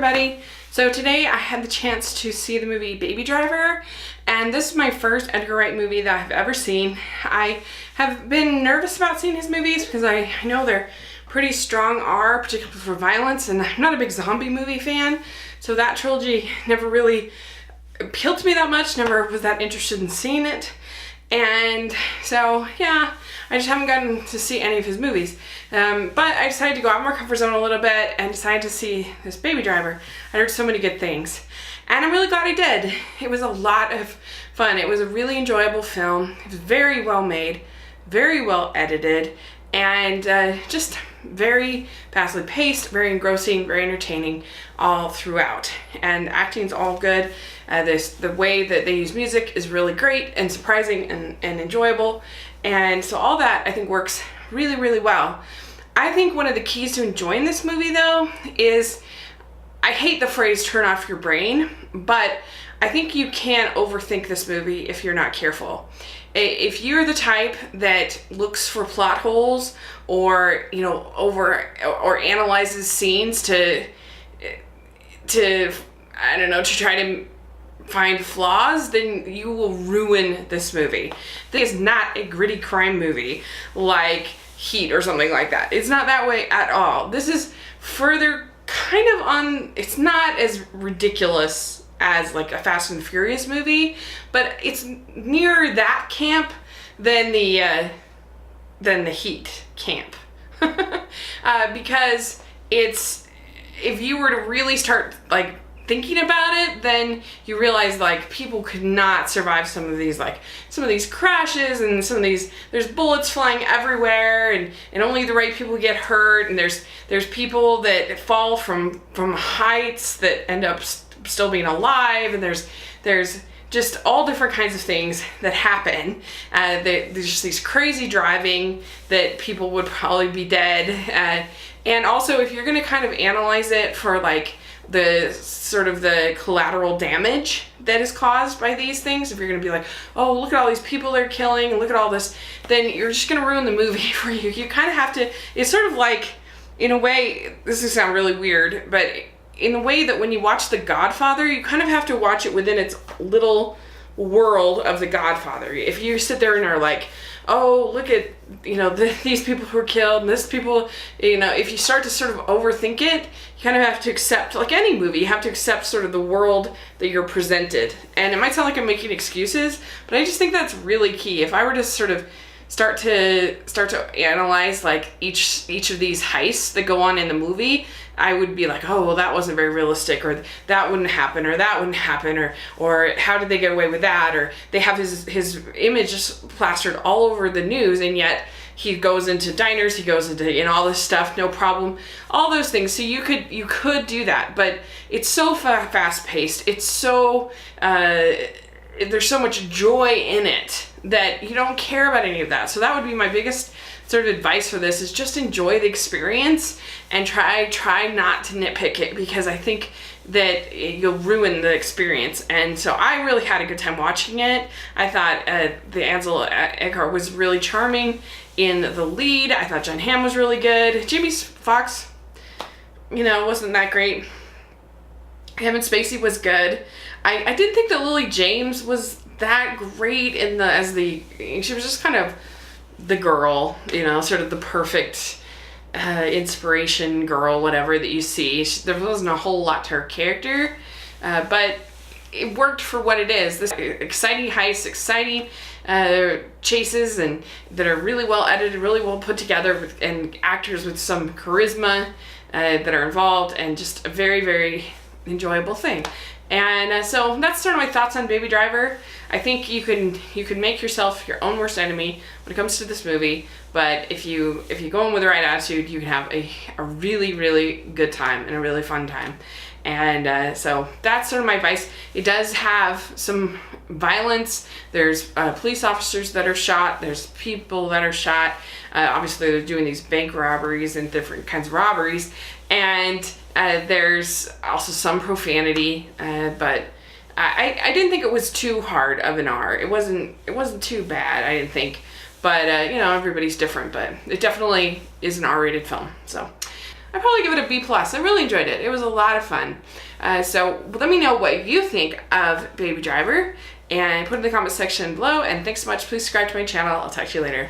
everybody. So today I had the chance to see the movie Baby Driver, and this is my first Edgar Wright movie that I've ever seen. I have been nervous about seeing his movies because I know they're pretty strong R, particularly for violence, and I'm not a big zombie movie fan, so that trilogy never really appealed to me that much, never was that interested in seeing it. And so, yeah, I just haven't gotten to see any of his movies. But I decided to go out of my comfort zone a little bit and decided to see this Baby Driver. I heard so many good things. And I'm really glad I did. It was a lot of fun. It was a really enjoyable film. It was very well made, very well edited, and just very fastly paced, very engrossing, very entertaining all throughout. And acting's all good. The way that they use music is really great and surprising and enjoyable. And so all that I think works really, really well. I think one of the keys to enjoying this movie though is, I hate the phrase turn off your brain, but I think you can't overthink this movie if you're not careful. If you're the type that looks for plot holes or, or analyzes scenes to I don't know, to try to find flaws, then you will ruin this movie. This is not a gritty crime movie like Heat or something like that. It's not that way at all. This is further kind of on, it's not as ridiculous as like a Fast and Furious movie, but it's nearer that camp than the Heat camp. Because it's, if you were to really start like thinking about it, then you realize like people could not survive some of these crashes, and some of these, there's bullets flying everywhere, and only the right people get hurt, and there's people that fall from heights that end up still being alive, and there's just all different kinds of things that happen. There's just these crazy driving that people would probably be dead. And also, if you're going to kind of analyze it for like the sort of the collateral damage that is caused by these things, if you're going to be like, oh, look at all these people they're killing, and look at all this, then you're just going to ruin the movie for you. You kind of have to, it's sort of like, in a way, this is sound really weird, but in a way that when you watch The Godfather, you kind of have to watch it within its little world of The Godfather. If you sit there and are like, oh, look at, these people who were killed, and this people, if you start to sort of overthink it, you kind of have to accept, like any movie, you have to accept sort of the world that you're presented. And it might sound like I'm making excuses, but I just think that's really key. If I were to sort of start to analyze like each of these heists that go on in the movie, I would be like, oh, well, that wasn't very realistic, or that wouldn't happen, or how did they get away with that, or they have his image just plastered all over the news, and yet he goes into diners, he goes into all this stuff, no problem, all those things. So you could do that, but it's so fast paced. It's so there's so much joy in it that you don't care about any of that. So that would be my biggest sort of advice for this, is just enjoy the experience and try not to nitpick it, because I think that you'll ruin the experience. And so I really had a good time watching it. I thought the Ansel Elgort was really charming in the lead. I thought John Hamm was really good. Jamie Foxx, wasn't that great. Kevin Spacey was good. I didn't think that Lily James was that great she was just kind of the girl, sort of the perfect inspiration girl, whatever that you see. There wasn't a whole lot to her character, but it worked for what it is. This exciting heist, exciting chases, and that are really well edited, really well put together, and actors with some charisma that are involved, and just a very, very enjoyable thing. And so that's sort of my thoughts on Baby Driver. I think you can make yourself your own worst enemy when it comes to this movie, but if you go in with the right attitude, you can have a really, really good time and a really fun time. And so that's sort of my advice. It does have some violence. There's police officers that are shot. There's people that are shot. Obviously, they're doing these bank robberies and different kinds of robberies. And there's also some profanity, but I didn't think it was too hard of an R. It wasn't too bad, I didn't think. But everybody's different, but it definitely is an R-rated film. So I'd probably give it a B+. I really enjoyed it. It was a lot of fun. So let me know what you think of Baby Driver and put it in the comment section below. And thanks so much. Please subscribe to my channel. I'll talk to you later.